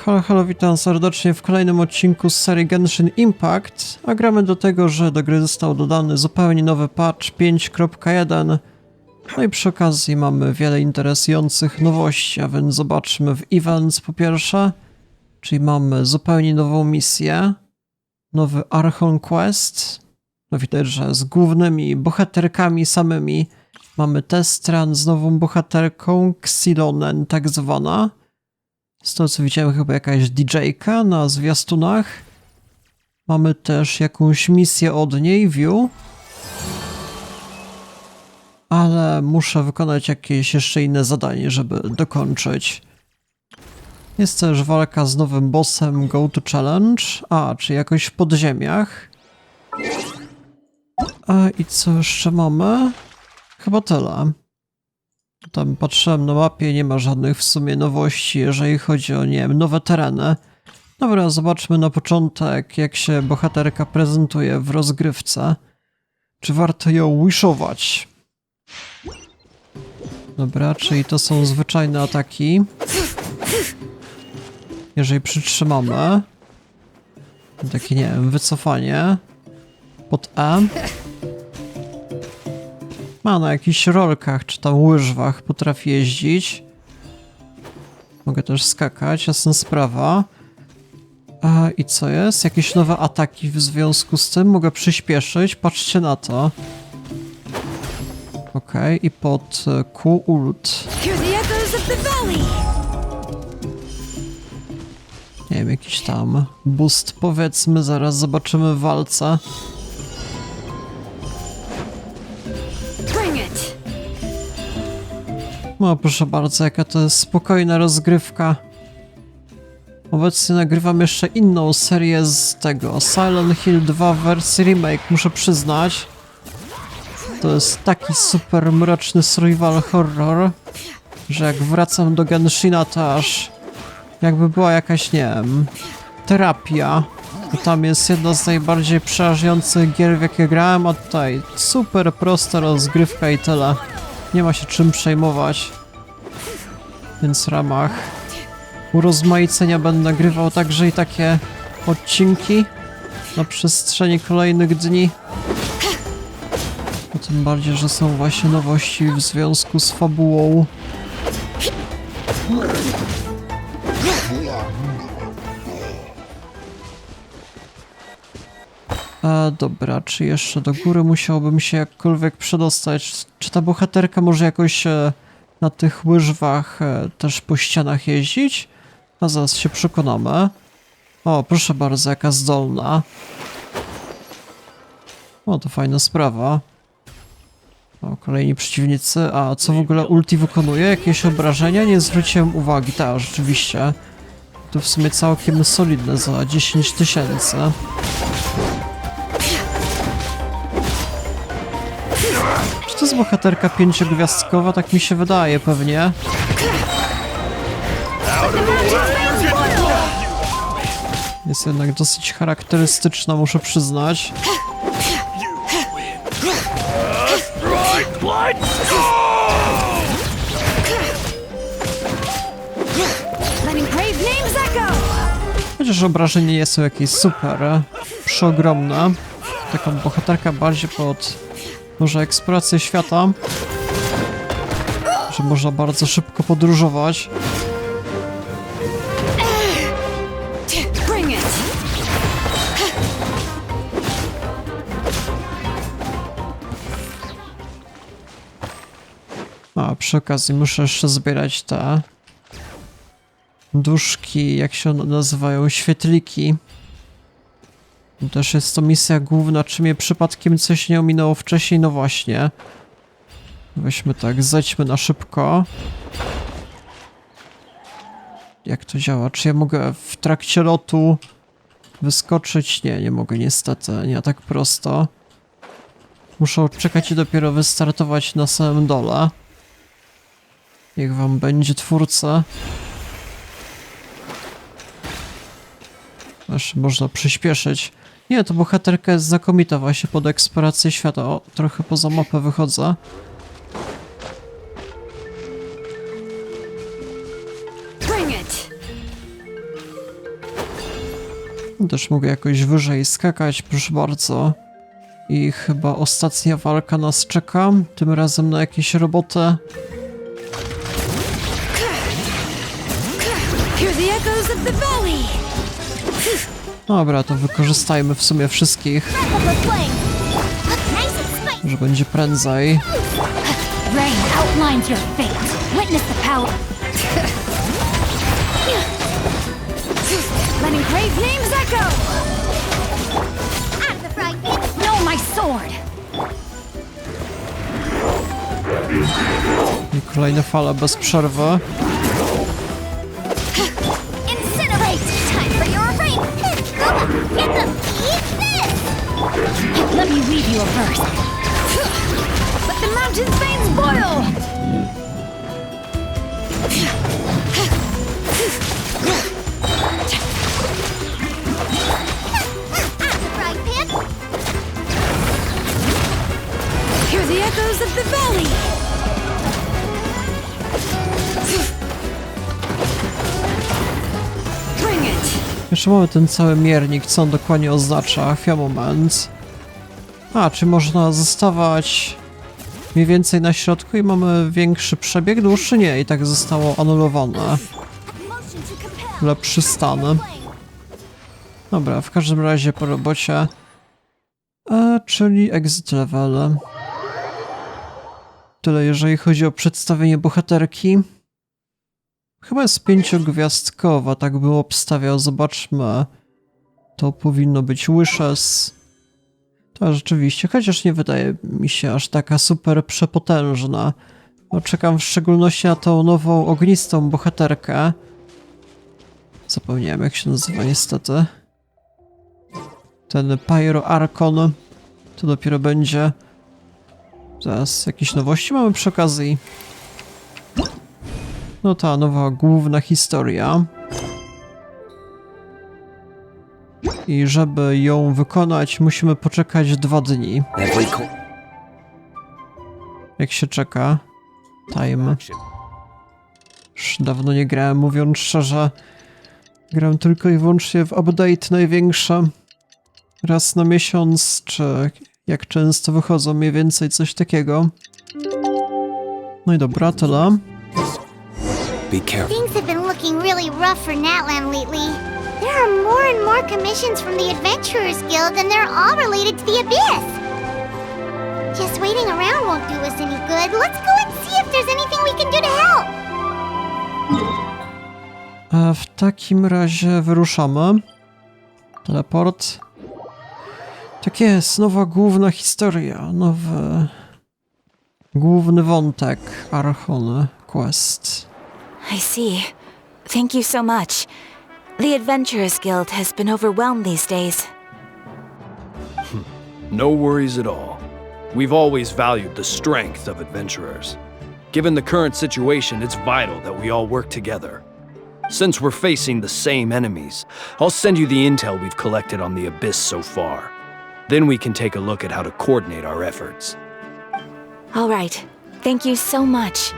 Halo, halo, witam serdecznie w kolejnym odcinku z serii Genshin Impact, a gramy do tego, że do gry został dodany zupełnie nowy patch 5.1. No i przy okazji mamy wiele interesujących nowości, a więc zobaczmy w events po pierwsze, czyli mamy zupełnie nową misję, nowy Archon Quest, no widać, że z głównymi bohaterkami samymi. Mamy test run z nową bohaterką, Xilonen tak zwana. Z tego co widziałem, chyba jakaś DJ-ka na zwiastunach. Mamy też jakąś misję od niej, view. Ale muszę wykonać jakieś jeszcze inne zadanie, żeby dokończyć. Jest też walka z nowym bossem Go to Challenge. A, czy jakoś w podziemiach. I co jeszcze mamy? Chyba tyle. Tam patrzyłem na mapie, nie ma żadnych w sumie nowości, jeżeli chodzi o, nie wiem, nowe tereny. Dobra, zobaczmy na początek, jak się bohaterka prezentuje w rozgrywce. Czy warto ją wishować? Dobra, czyli to są zwyczajne ataki. Jeżeli przytrzymamy. Takie, nie wiem, wycofanie. Pod E. Ma na jakichś rolkach, czy tam łyżwach potrafi jeździć. Mogę też skakać, jasna sprawa. I co jest? Jakieś nowe ataki w związku z tym? Mogę przyspieszyć, patrzcie na to. Okej, i pod Q ult. Nie wiem, jakiś tam boost powiedzmy, zaraz zobaczymy w walce. No proszę bardzo, jaka to jest spokojna rozgrywka. Obecnie nagrywam jeszcze inną serię z tego Silent Hill 2 w wersji remake, muszę przyznać. To jest taki super mroczny survival horror, że jak wracam do Genshina, to aż jakby była jakaś, nie wiem, terapia. I tam jest jedna z najbardziej przerażających gier, w jakie grałem, a tutaj super prosta rozgrywka i tyle. Nie ma się czym przejmować. Więc w ramach urozmaicenia będę nagrywał także i takie odcinki na przestrzeni kolejnych dni. No tym bardziej, że są właśnie nowości w związku z fabułą. Dobra, czy jeszcze do góry musiałbym się jakkolwiek przedostać? Czy ta bohaterka może jakoś na tych łyżwach też po ścianach jeździć? A zaraz się przekonamy. O, proszę bardzo, jaka zdolna. O, to fajna sprawa. O, kolejni przeciwnicy. A co w ogóle ulti wykonuje? Jakieś obrażenia? Nie zwróciłem uwagi. Tak, rzeczywiście. To w sumie całkiem solidne za 10 000. Czy to jest bohaterka 5-gwiazdkowa? Tak mi się wydaje pewnie. Jest jednak dosyć charakterystyczna, muszę przyznać. Chociaż obrażenia nie są jakieś super przeogromne. Taka bohaterka bardziej pod może eksplorację świata, że można bardzo szybko podróżować. A przy okazji muszę jeszcze zbierać te duszki, jak się one nazywają, świetliki. Też jest to misja główna, czy mnie przypadkiem coś nie ominęło wcześniej, no właśnie. Weźmy tak, zejdźmy na szybko. Jak to działa? Czy ja mogę w trakcie lotu wyskoczyć? Nie, nie mogę niestety, nie tak prosto. Muszę odczekać i dopiero wystartować na samym dole. Niech wam będzie twórca. Jeszcze można przyspieszyć. Nie, to bohaterka jest znakomita właśnie pod eksplorację świata. O, trochę poza mapę wychodzę. Też mogę jakoś wyżej skakać, proszę bardzo. I chyba ostatnia walka nas czeka. Tym razem na jakieś roboty. Dobra, to wykorzystajmy w sumie wszystkich. Że będzie prędzej. I kolejne fale bez przerwy. Let me weave you a verse. Let the mountain's veins boil. Hear the echoes of the valley. Bring it. Jeszcze mamy ten cały miernik, co on dokładnie oznacza. Chwila, moment. A, czy można zostawać mniej więcej na środku i mamy większy przebieg, dłuższy nie, i tak zostało anulowane. Lepszy stan. Dobra, w każdym razie po robocie. Czyli exit level. Tyle jeżeli chodzi o przedstawienie bohaterki. Chyba jest 5-gwiazdkowa, tak bym obstawiał, zobaczmy. To powinno być wishes. To rzeczywiście, chociaż nie wydaje mi się aż taka super przepotężna. No, czekam w szczególności na tą nową ognistą bohaterkę. Zapomniałem jak się nazywa niestety. Ten Pyro Archon. To dopiero będzie. Zaraz jakieś nowości mamy przy okazji. No ta nowa główna historia. I żeby ją wykonać, musimy poczekać 2 dni. Jak się czeka? Time. Już dawno nie grałem, mówiąc szczerze. Gram tylko i wyłącznie w update największe. Raz na miesiąc, czy jak często wychodzą, mniej więcej coś takiego. No i dobra, tyle. Things have been looking really rough for Natlan lately. There are more and more commissions from the Adventurers Guild, and they're all related to the Abyss. Just waiting around won't do us any good. Let's go and see if there's anything we can do to help. A w takim razie wyruszamy. Teleport. Tak jest, nowa główna historia, nowy główny wątek Archon Quest. I see. Thank you so much. The Adventurers Guild has been overwhelmed these days. No worries at all. We've always valued the strength of adventurers. Given the current situation, it's vital that we all work together. Since we're facing the same enemies, I'll send you the intel we've collected on the Abyss so far. Then we can take a look at how to coordinate our efforts. All right. Thank you so much.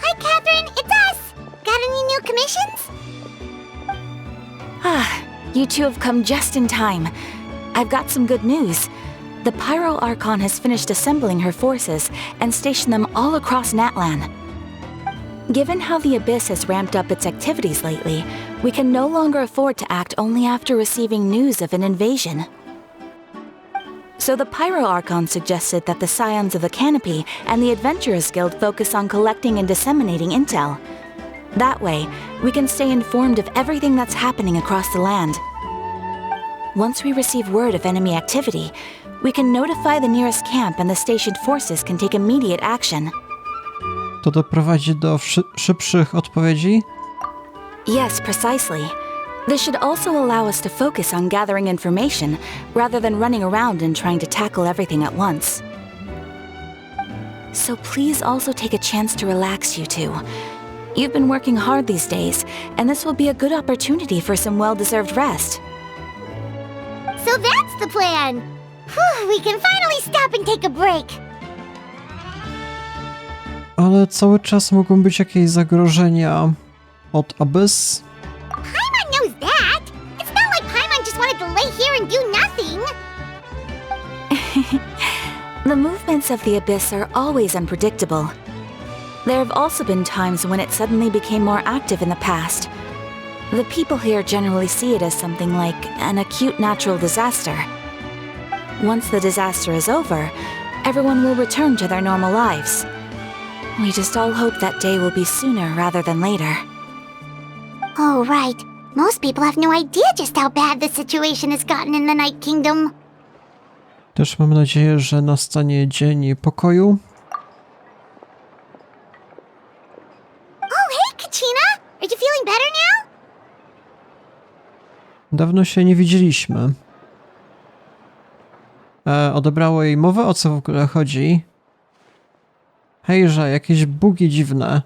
Hi, Catherine. It's us. Got any new commissions? You two have come just in time. I've got some good news. The Pyro Archon has finished assembling her forces and stationed them all across Natlan. Given how the Abyss has ramped up its activities lately, we can no longer afford to act only after receiving news of an invasion. So the Pyro Archon suggested that the Scions of the Canopy and the Adventurers Guild focus on collecting and disseminating intel. That way, we can stay informed of everything that's happening across the land. Once we receive word of enemy activity, we can notify the nearest camp and the stationed forces can take immediate action. To doprowadzi do szybszych odpowiedzi? Yes, precisely. This should also allow us to focus on gathering information rather than running around and trying to tackle everything at once. So please also take a chance to relax, you two. You've been working hard these days, and this will be a good opportunity for some well-deserved rest. So that's the plan. Whew, we can finally stop and take a break. Ale cały czas mogą być jakieś zagrożenia od Abyss. Paimon knows that. It's not like Paimon just wanted to lay here and do nothing. The movements of the Abyss are always unpredictable. There have also been times when it suddenly became more active in the past. The people here generally see it as something like an acute natural disaster. Once the disaster is over, everyone will return to their normal lives. We just all hope that day will be sooner rather than later. Oh, right. Most people have no idea just how bad the situation has gotten in the Night Kingdom. Też mam nadzieję, że nastanie dzień pokoju. Oh, hey, Kachina! Are you feeling better now? Dawno się nie widzieliśmy. Odebrało jej mowę? O co w ogóle chodzi? Hejże, jakieś bugi dziwne.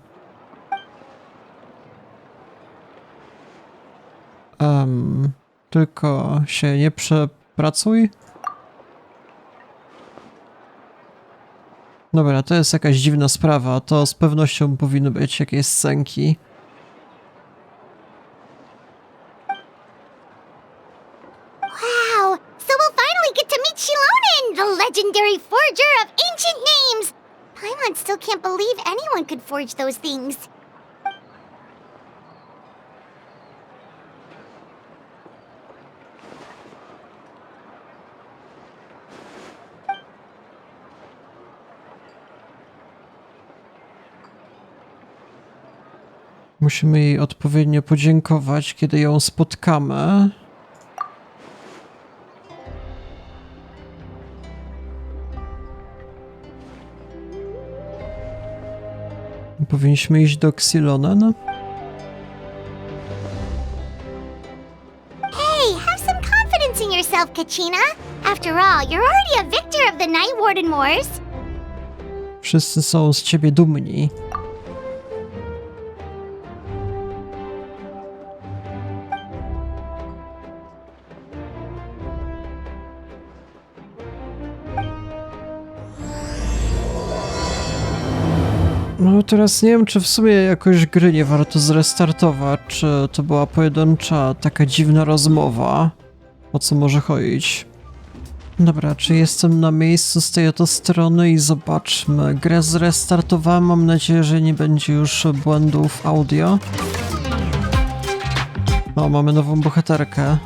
Tylko się nie przepracuj. Dobra, to jest jakaś dziwna sprawa. To z pewnością powinny być jakieś scenki. Wow, so we'll finally get to meet Xilonen, the legendary forger of ancient names! Paimon still can't believe anyone could forge those things. Musimy jej odpowiednio podziękować, kiedy ją spotkamy. Powinniśmy iść do Xilonen. Hey, have some confidence in yourself, Kachina. After all, you're already a victor of the Night Warden Wars. Wszyscy są z ciebie dumni. No teraz nie wiem, czy w sumie jakoś gry nie warto zrestartować, czy to była pojedyncza taka dziwna rozmowa, o co może chodzić. Dobra, czy jestem na miejscu z tej oto strony i zobaczmy. Grę zrestartowałem, mam nadzieję, że nie będzie już błędów audio. O, mamy nową bohaterkę.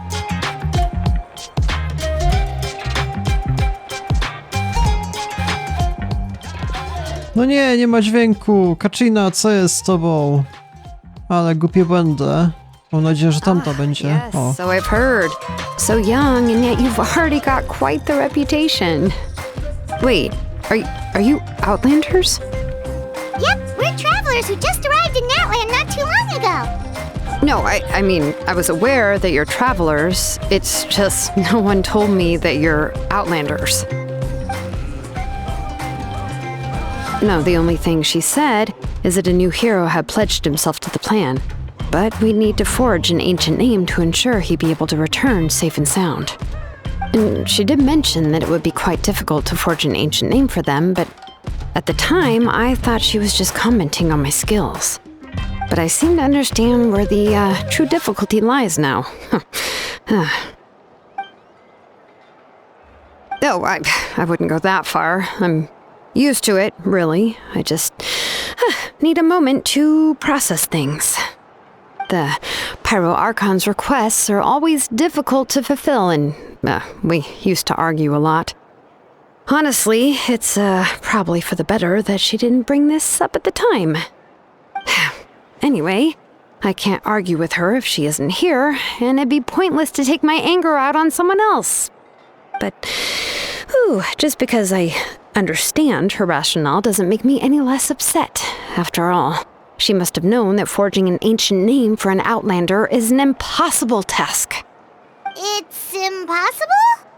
No nie, nie ma dźwięku. Kachina, co jest z tobą? Ale głupie będę. Mam nadzieję, że tamta będzie. O. Yes, so I've heard. So young, and yet you've already got quite the reputation. Wait, are you Outlanders? Yep, we're travelers who just arrived in Natland not too long ago. No, I mean, I was aware that you're travelers. It's just no one told me that you're Outlanders. No, the only thing she said is that a new hero had pledged himself to the plan. But we'd need to forge an ancient name to ensure he'd be able to return safe and sound. And she did mention that it would be quite difficult to forge an ancient name for them, but at the time, I thought she was just commenting on my skills. But I seem to understand where the true difficulty lies now. Oh, I wouldn't go that far. I'm used to it, really. I just need a moment to process things. The Pyro Archon's requests are always difficult to fulfill, and we used to argue a lot. Honestly, it's probably for the better that she didn't bring this up at the time. Anyway, I can't argue with her if she isn't here, and it'd be pointless to take my anger out on someone else. But, just because I understand her rationale doesn't make me any less upset. After all, she must have known that forging an ancient name for an Outlander is an impossible task. It's impossible?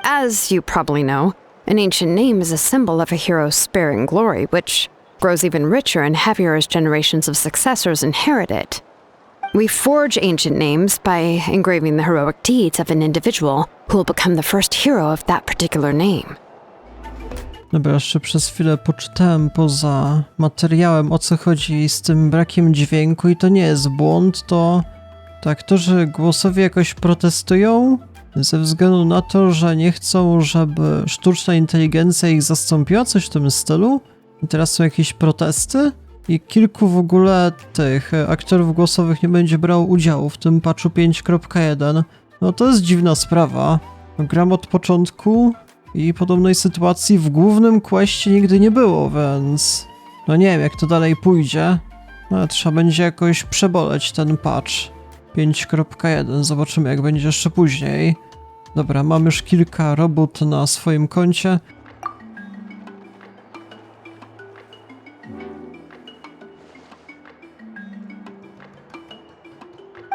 As you probably know, an ancient name is a symbol of a hero's spirit and glory, which grows even richer and heavier as generations of successors inherit it. We forge ancient names by engraving the heroic deeds of an individual who will become the first hero of that particular name. Dobra, jeszcze przez chwilę poczytałem poza materiałem, o co chodzi z tym brakiem dźwięku i to nie jest błąd, to aktorzy głosowi jakoś protestują ze względu na to, że nie chcą, żeby sztuczna inteligencja ich zastąpiła, coś w tym stylu. I teraz są jakieś protesty i kilku w ogóle tych aktorów głosowych nie będzie brało udziału w tym patchu 5.1. No to jest dziwna sprawa. Gram od początku i podobnej sytuacji w głównym questie nigdy nie było, więc no nie wiem jak to dalej pójdzie. No, ale trzeba będzie jakoś przeboleć ten patch 5.1. Zobaczymy jak będzie jeszcze później. Dobra, mam już kilka robót na swoim koncie.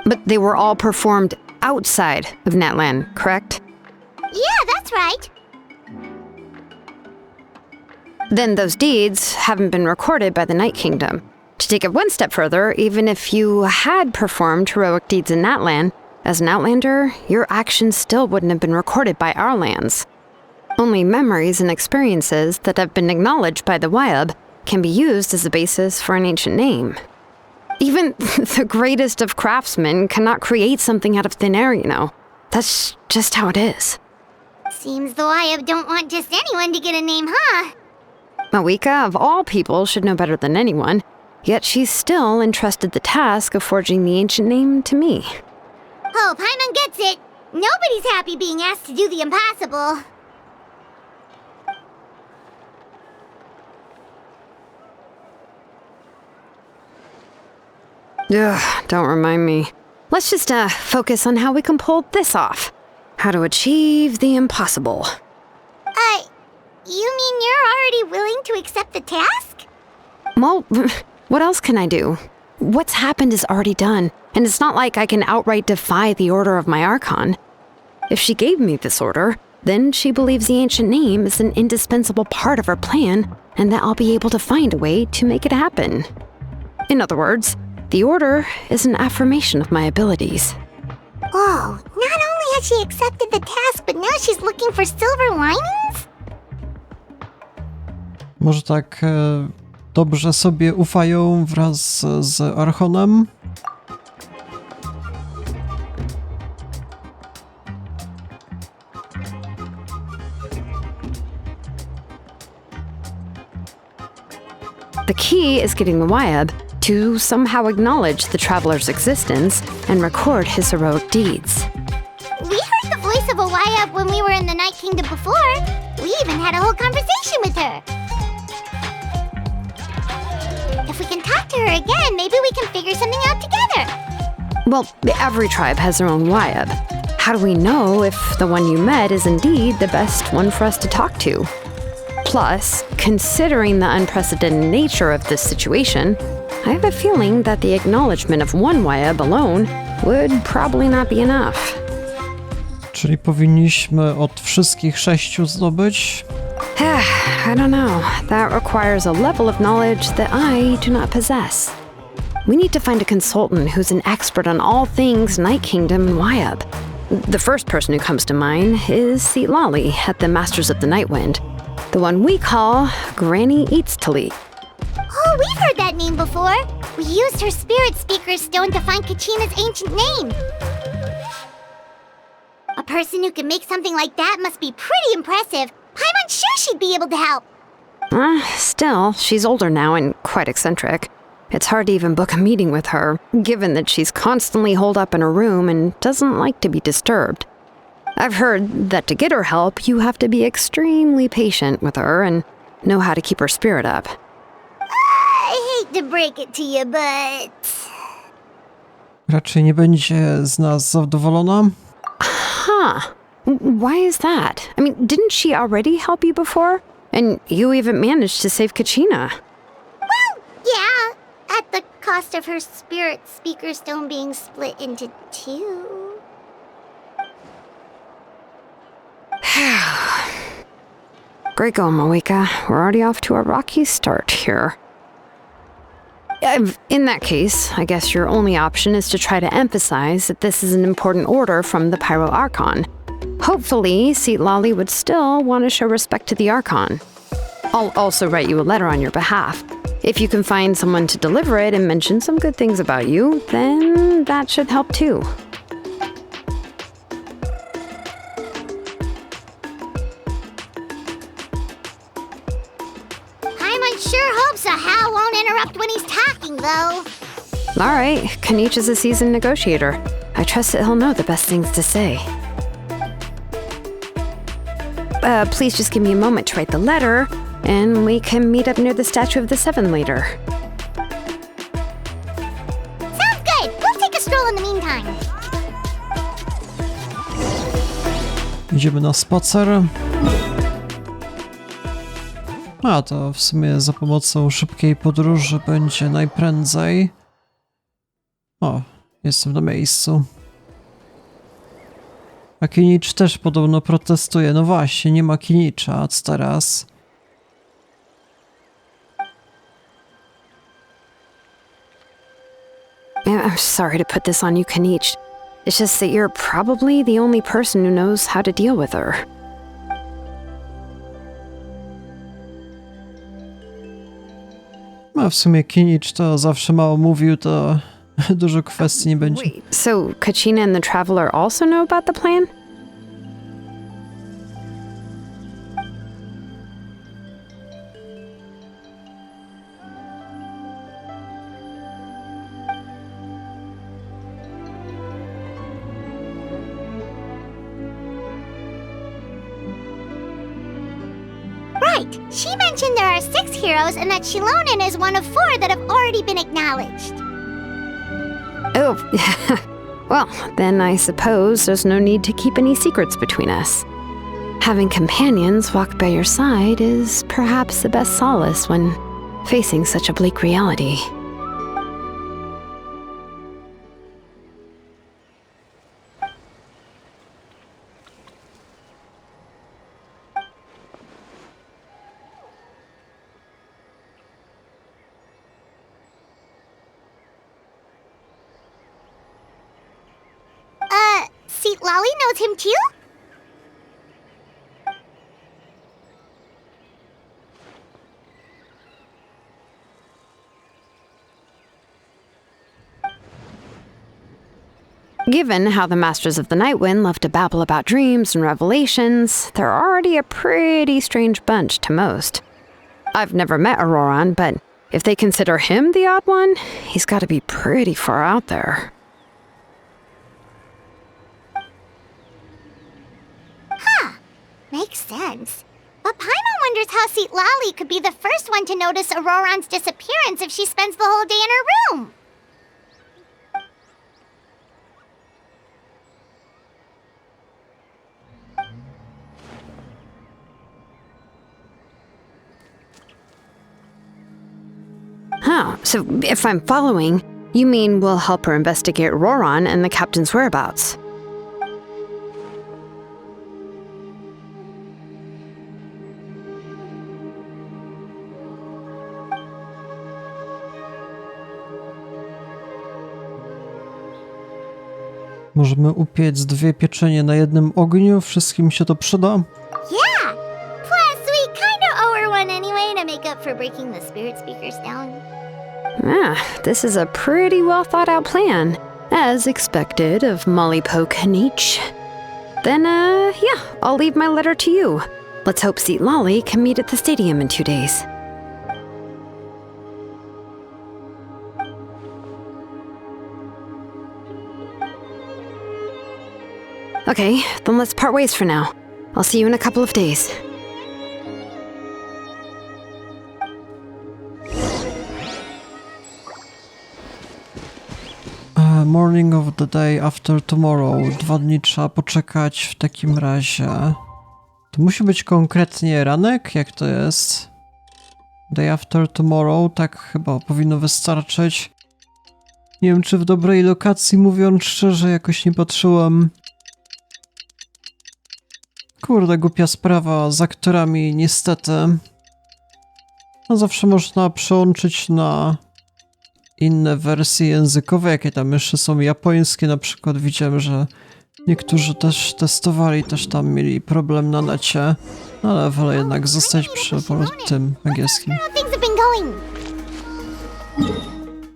But they were all performed outside of Natlan, correct? Yeah, that's right. Then those deeds haven't been recorded by the Night Kingdom. To take it one step further, even if you had performed heroic deeds in Natlan, as an Outlander, your actions still wouldn't have been recorded by our lands. Only memories and experiences that have been acknowledged by the Wyab can be used as a basis for an ancient name. Even the greatest of craftsmen cannot create something out of thin air, you know. That's just how it is. Seems the Wyab don't want just anyone to get a name, huh? Mawika, of all people, should know better than anyone, yet she's still entrusted the task of forging the ancient name to me. Oh, Paimon gets it. Nobody's happy being asked to do the impossible. Ugh, don't remind me. Let's just focus on how we can pull this off. How to achieve the impossible. You mean you're already willing to accept the task? Well, what else can I do? What's happened is already done, and it's not like I can outright defy the order of my Archon. If she gave me this order, then she believes the ancient name is an indispensable part of her plan, and that I'll be able to find a way to make it happen. In other words, the order is an affirmation of my abilities. Whoa, not only has she accepted the task, but now she's looking for silver linings? Może tak dobrze sobie ufają wraz z Archonem? The key is getting the Wyab to somehow acknowledge the traveler's existence and record his heroic deeds. We heard the voice of a Wyab when we were in the Night Kingdom before. We even had a whole conversation with her. If we can talk to her again, maybe we can figure something out together. Well, every tribe has their own Wyab. How do we know if the one you met is indeed the best one for us to talk to? Plus, considering the unprecedented nature of this situation, I have a feeling that the acknowledgement of one Wyab alone would probably not be enough. Czyli powinniśmy od wszystkich 6 zdobyć? I don't know. That requires a level of knowledge that I do not possess. We need to find a consultant who's an expert on all things Night Kingdom and Wyab. The first person who comes to mind is Xilonen at the Masters of the Nightwind, the one we call Granny Eats Tali. Oh, we've heard that name before. We used her spirit speaker stone to find Kachina's ancient name. A person who can make something like that must be pretty impressive. I'm sure she'd be able to help. Still, she's older now and quite eccentric. It's hard to even book a meeting with her, given that she's constantly holed up in her room and doesn't like to be disturbed. I've heard that to get her help, you have to be extremely patient with her and know how to keep her spirit up. I hate to break it to you, but... Raczej nie będzie z nas zadowolona. Huh. Why is that? I mean, didn't she already help you before? And you even managed to save Kachina. Well, yeah. At the cost of her spirit speaker stone being split into 2. Great going, Mawika. We're already off to a rocky start here. In that case, I guess your only option is to try to emphasize that this is an important order from the Pyro Archon. Hopefully, Xilonen would still want to show respect to the Archon. I'll also write you a letter on your behalf. If you can find someone to deliver it and mention some good things about you, then that should help too. Paimon sure hopes a Hal won't interrupt when he's talking, though. All right, Kanich is a seasoned negotiator. I trust that he'll know the best things to say. Please just give me a moment to write the letter, and we can meet up near the Statue of the Seven later. Sounds good. We'll take a stroll in the meantime. Idziemy na spacer. A to w sumie za pomocą szybkiej podróży będzie najprędzej. O, jestem na miejscu. A Kinicz też podobno protestuje. No właśnie, nie ma Kinicza, a co teraz? I'm sorry to put this on you, Kanich. It's just that you're probably the only person who knows how to deal with her. A w sumie Kinicz to zawsze mało mówił, to dużo kwestii nie będzie. Wait, so Kachina and the Traveler also know about the plan? Right. She mentioned there are 6 heroes and that Xilonen is one of 4 that have already been acknowledged. Oh, well, then I suppose there's no need to keep any secrets between us. Having companions walk by your side is perhaps the best solace when facing such a bleak reality. See, Lolly knows him too? Given how the Masters of the Nightwind love to babble about dreams and revelations, they're already a pretty strange bunch to most. I've never met Auroran, but if they consider him the odd one, he's got to be pretty far out there. Makes sense. But Paimon wonders how Seat Lolly could be the first one to notice Auroran's disappearance if she spends the whole day in her room. Oh, so if I'm following, you mean we'll help her investigate Auroran and the captain's whereabouts? Możemy upiec 2 pieczenie na jednym ogniu, wszystkim się to przyda. Yeah! Plus, we kinda owe her one anyway to make up for breaking the spirit speakers down. This is a pretty well thought out plan, as expected of Molly Poe Kanich. Then, yeah, I'll leave my letter to you. Let's hope Seat Lolly can meet at the stadium in 2 days. Okay, then let's part ways for now. I'll see you in a couple of days. Morning of the day after tomorrow. 2 dni trzeba poczekać w takim razie. To musi być konkretnie ranek? Jak to jest? Day after tomorrow? Tak chyba powinno wystarczyć. Nie wiem, czy w dobrej lokacji, mówiąc szczerze, jakoś nie patrzyłem. Kurde, głupia sprawa z aktorami, niestety. No zawsze można przełączyć na inne wersje językowe, jakie tam jeszcze są japońskie. Na przykład widziałem, że Niektórzy też testowali, też tam mieli problem na necie, ale wolę jednak zostać przy tym angielskim. How things have been going?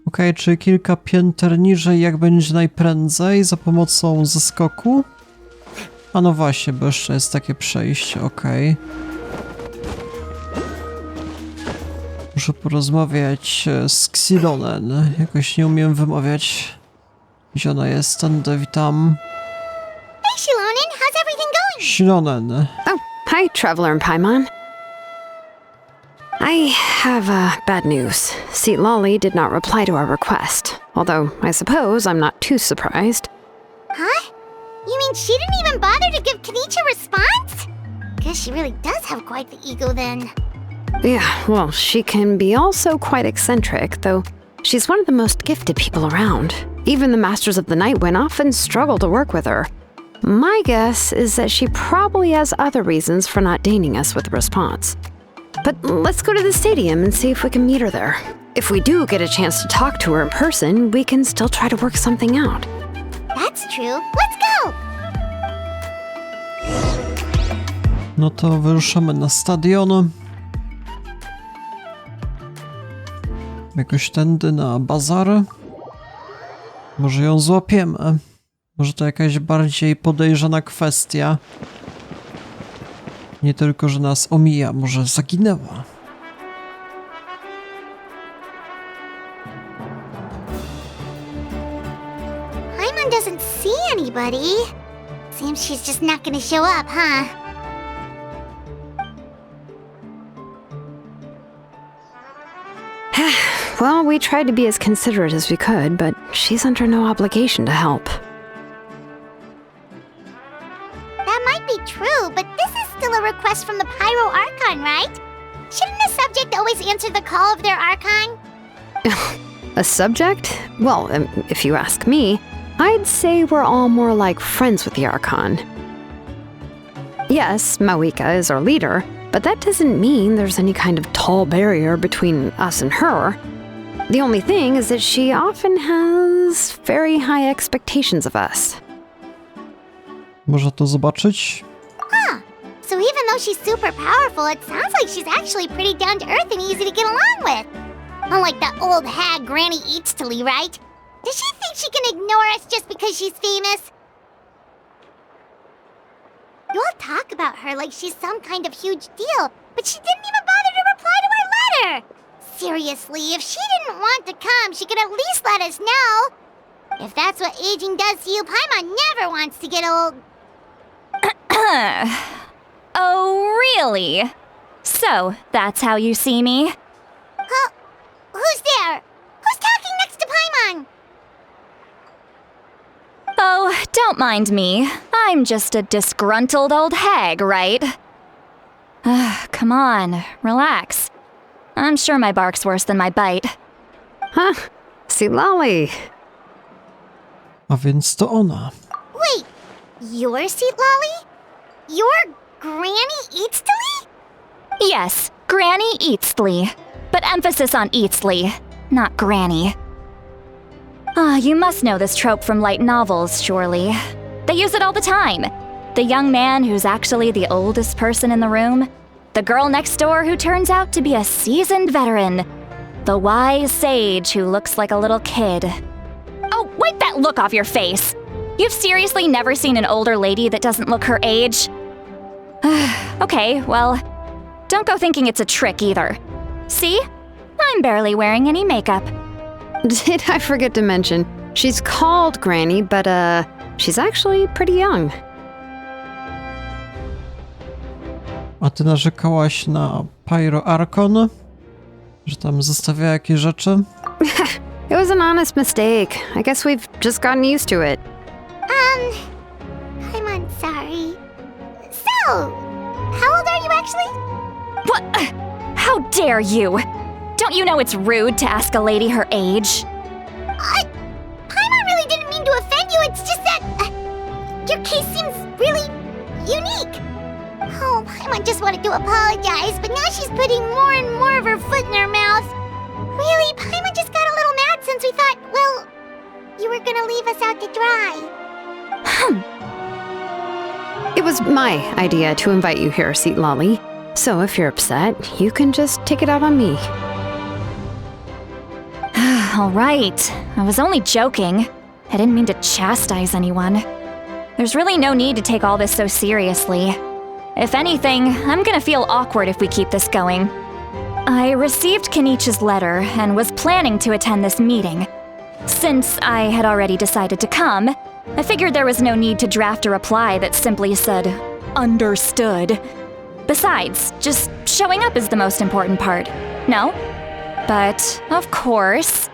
Okej, czyli kilka pięter niżej, jak będzie najprędzej, za pomocą zeskoku. A no właśnie, bo jeszcze jest takie przejście, okej. Muszę porozmawiać z Xilonen. Jakoś nie umiem wymawiać. Gdzie ona jest? Tędy, witam. Hey, Xilonen, how's everything going? Xilonen. Oh, hi, Traveler and Paimon. I have bad news. Xilonen did not reply to our request, although I suppose I'm not too surprised. Huh? You mean she didn't even bother to give Kenichi a response? Guess she really does have quite the ego then. Yeah, well, she can be also quite eccentric, though she's one of the most gifted people around. Even the Masters of the Night Wind often struggle to work with her. My guess is that she probably has other reasons for not deigning us with a response. But let's go to the stadium and see if we can meet her there. If we do get a chance to talk to her in person, we can still try to work something out. That's true. Let's go! No to wyruszamy na stadion. Jakoś tędy na bazar. Może ją złapiemy. Może to jakaś bardziej podejrzana kwestia. Nie tylko, że nas omija, może zaginęła. Paimon doesn't see anybody. Seems she's just not gonna show up, huh? Well, we tried to be as considerate as we could, but she's under no obligation to help. That might be true, but this is still a request from the Pyro Archon, right? Shouldn't a subject always answer the call of their Archon? A subject? Well, if you ask me, I'd say we're all more like friends with the Archon. Yes, Mawika is our leader, but that doesn't mean there's any kind of tall barrier between us and her. The only thing is that she often has very high expectations of us. Można to zobaczyć? So even though she's super powerful, it sounds like she's actually pretty down to earth and easy to get along with. Unlike that old hag Granny Eatstily, right? Does she think she can ignore us just because she's famous? You all talk about her like she's some kind of huge deal, but she didn't even bother to reply to our letter! Seriously, if she didn't want to come, she could at least let us know. If that's what aging does to you, Paimon never wants to get old. Oh, really? So, that's how you see me? Huh? Who's there? Who's talking next to Paimon? Oh, don't mind me. I'm just a disgruntled old hag, right? Come on, relax. I'm sure my bark's worse than my bite. Huh? Xilonen. A więc to ona. Wait, you're Seat Lolly? You're Granny Eatstily? Yes, Granny Eatstly. But emphasis on Eatstly, not Granny. You must know this trope from light novels, surely. They use it all the time. The young man who's actually the oldest person in the room. The girl next door who turns out to be a seasoned veteran. The wise sage who looks like a little kid. Oh, wipe that look off your face! You've seriously never seen an older lady that doesn't look her age? Okay, well, don't go thinking it's a trick either. See? I'm barely wearing any makeup. Did I forget to mention, she's called Granny, but she's actually pretty young. A ty narzekałaś na Pyro Archon? Że tam zostawia jakieś rzeczy? It was an honest mistake. I guess we've just gotten used to it. I'm sorry. So, how old are you actually? What? How dare you? Don't you know it's rude to ask a lady her age? Paimon really didn't mean to offend you, it's just that your case seems really unique. Oh, Paimon just wanted to apologize, but now she's putting more and more of her foot in her mouth. Really, Paimon just got a little mad since we thought, well, you were gonna leave us out to dry. was my idea to invite you here, Seat Lolly. So if you're upset, you can just take it out on me. All right. I was only joking. I didn't mean to chastise anyone. There's really no need to take all this so seriously. If anything, I'm gonna feel awkward if we keep this going. I received Kenichi's letter and was planning to attend this meeting. Since I had already decided to come, I figured there was no need to draft a reply that simply said, "Understood." Besides, just showing up is the most important part, no? But, of course,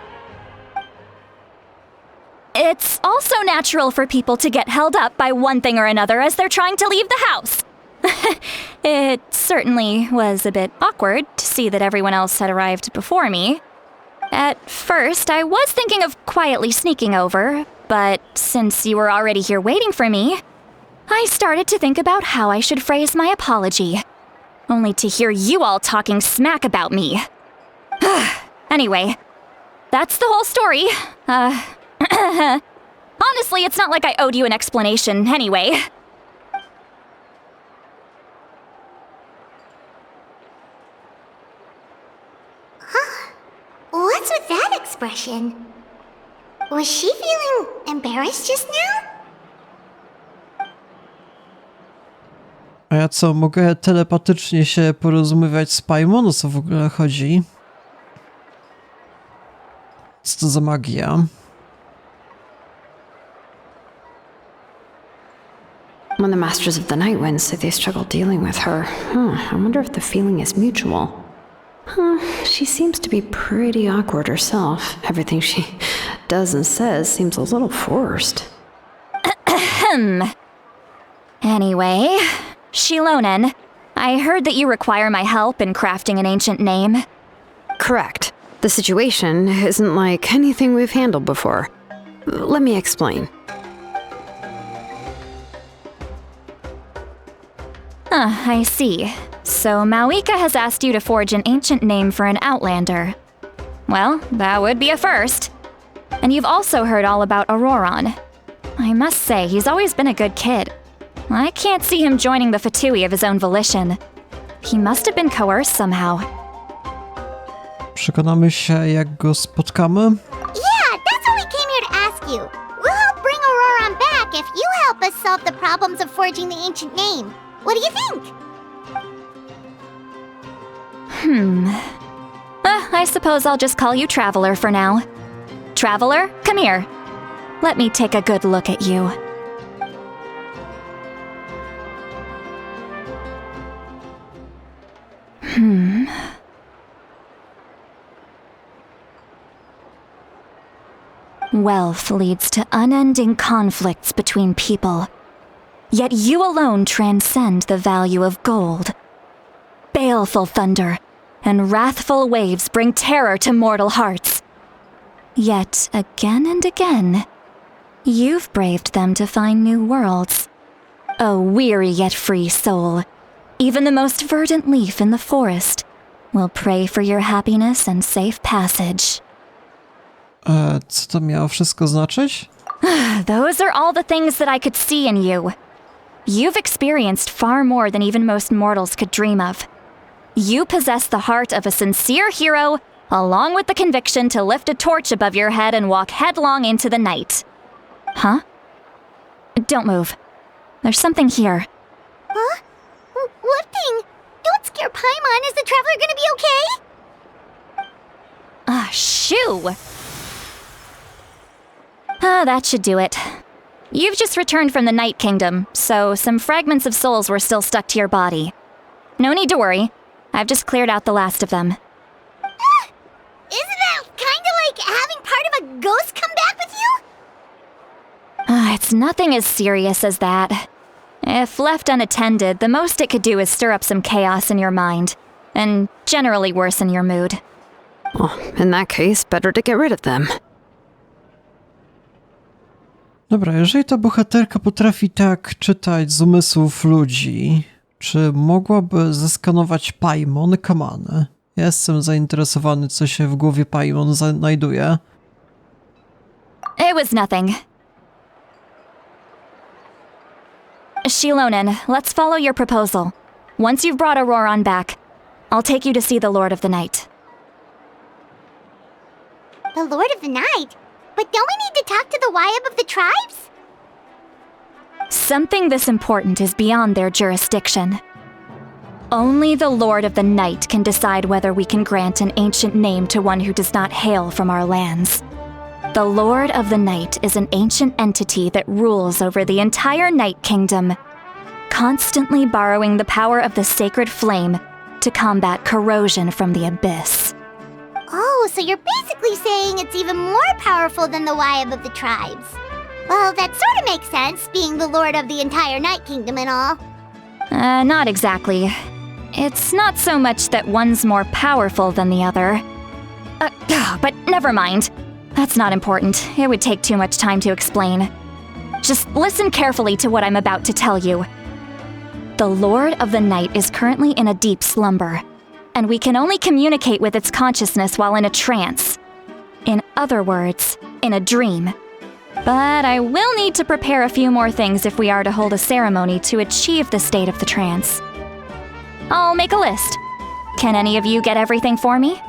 it's also natural for people to get held up by one thing or another as they're trying to leave the house. It certainly was a bit awkward to see that everyone else had arrived before me. At first, I was thinking of quietly sneaking over, but since you were already here waiting for me, I started to think about how I should phrase my apology, only to hear you all talking smack about me. Anyway, that's the whole story. Honestly, it's not like I owed you an explanation anyway. What's with that expression? Was she feeling embarrassed just now? A ja co, mogę telepatycznie się porozumiewać z Paimon? O co w ogóle chodzi? Co to za magia? When the Masters of the Night Wind say they struggle dealing with her, I wonder if the feeling is mutual. She seems to be pretty awkward herself. Everything she does and says seems a little forced. Anyway, Xilonen, I heard that you require my help in crafting an ancient name. Correct. The situation isn't like anything we've handled before. Let me explain. I see. So Mawika has asked you to forge an ancient name for an outlander. Well, that would be a first. And you've also heard all about Auroron. I must say, he's always been a good kid. I can't see him joining the Fatui of his own volition. He must have been coerced somehow. Przekonamy się, jak go spotkamy. Yeah, that's what we came here to ask you. We'll help bring Auroron back if you help us solve the problems of forging the ancient name. What do you think? I suppose I'll just call you Traveler for now. Traveler, come here. Let me take a good look at you. Wealth leads to unending conflicts between people. Yet you alone transcend the value of gold. Baleful thunder and wrathful waves bring terror to mortal hearts. Yet again and again, you've braved them to find new worlds. O weary yet free soul, even the most verdant leaf in the forest will pray for your happiness and safe passage. Co to miało wszystko znaczyć? Those are all the things that I could see in you. You've experienced far more than even most mortals could dream of. You possess the heart of a sincere hero, along with the conviction to lift a torch above your head and walk headlong into the night. Huh? Don't move. There's something here. Huh? What thing? Don't scare Paimon. Is the traveler gonna be okay? Shoo! That should do it. You've just returned from the Night Kingdom, so some fragments of souls were still stuck to your body. No need to worry. I've just cleared out the last of them. Isn't that kinda like having part of a ghost come back with you? It's nothing as serious as that. If left unattended, the most it could do is stir up some chaos in your mind, and generally worsen your mood. Well, in that case, better to get rid of them. Dobra, jeżeli ta bohaterka potrafi tak czytać z umysłów ludzi, czy mogłaby zeskanować Paimon? Come on. Jestem zainteresowany, co się w głowie Paimon znajduje. It was nothing. Xilonen, let's follow your proposal. Once you've brought Auroran back, I'll take you to see the Lord of the Night. The Lord of the Night? But don't we need to talk to the Wyab of the tribes? Something this important is beyond their jurisdiction. Only the Lord of the Night can decide whether we can grant an ancient name to one who does not hail from our lands. The Lord of the Night is an ancient entity that rules over the entire Night Kingdom, constantly borrowing the power of the sacred flame to combat corrosion from the abyss. Oh, so you're basically saying it's even more powerful than the Wyab of the tribes. Well, that sort of makes sense, being the lord of the entire Night Kingdom and all. Not exactly. It's not so much that one's more powerful than the other. But never mind. That's not important. It would take too much time to explain. Just listen carefully to what I'm about to tell you. The Lord of the Night is currently in a deep slumber, and we can only communicate with its consciousness while in a trance. In other words, in a dream. But I will need to prepare a few more things if we are to hold a ceremony to achieve the state of the trance. I'll make a list. Can any of you get everything for me?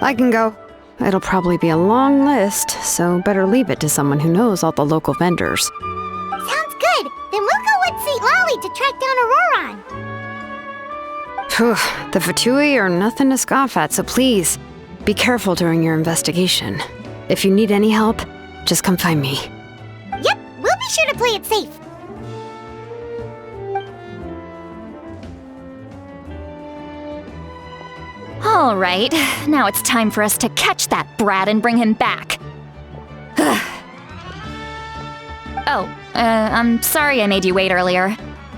I can go. It'll probably be a long list, so better leave it to someone who knows all the local vendors. Sounds good. Then we'll go with St. Lolly to track down Auroran. Phew, the Fatui are nothing to scoff at, so please, be careful during your investigation. If you need any help, just come find me. Yep, we'll be sure to play it safe. All right, now it's time for us to catch that brat and bring him back. I'm sorry I made you wait earlier.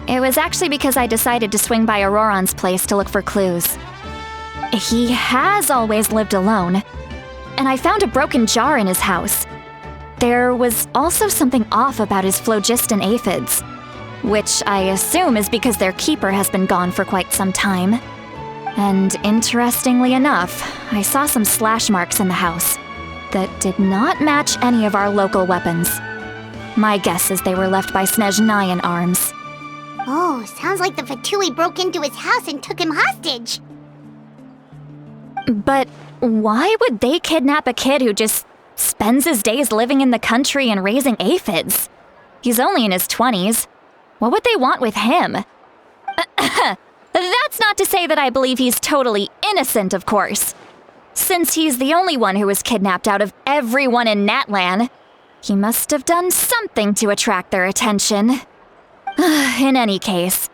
It was actually because I decided to swing by Auroran's place to look for clues. He has always lived alone, and I found a broken jar in his house. There was also something off about his phlogiston aphids, which I assume is because their keeper has been gone for quite some time. And interestingly enough, I saw some slash marks in the house that did not match any of our local weapons. My guess is they were left by Snezhnayan arms. Oh, sounds like the Fatui broke into his house and took him hostage. But why would they kidnap a kid who just spends his days living in the country and raising aphids? He's only in his 20s. What would they want with him? That's not to say that I believe he's totally innocent, of course. Since he's the only one who was kidnapped out of everyone in Natlan, he must have done something to attract their attention. In any case,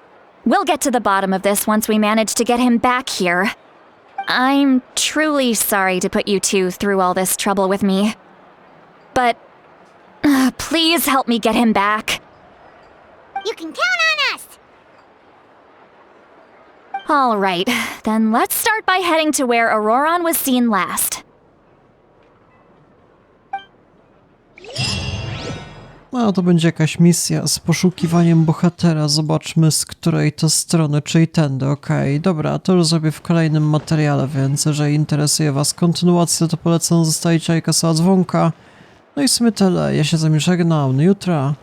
we'll get to the bottom of this once we manage to get him back here. I'm truly sorry to put you two through all this trouble with me. But please help me get him back. You can count on us! All right, then let's start by heading to where Auroran was seen last. No, to będzie jakaś misja z poszukiwaniem bohatera. Zobaczmy, z której to strony, czyli tędy. Okej, dobra, to już zrobię w kolejnym materiale, więc jeżeli interesuje was kontynuacja, to polecam zostawić lajka, dzwonka. No i w sumie tyle. Ja się z wami żegnam. Do jutra.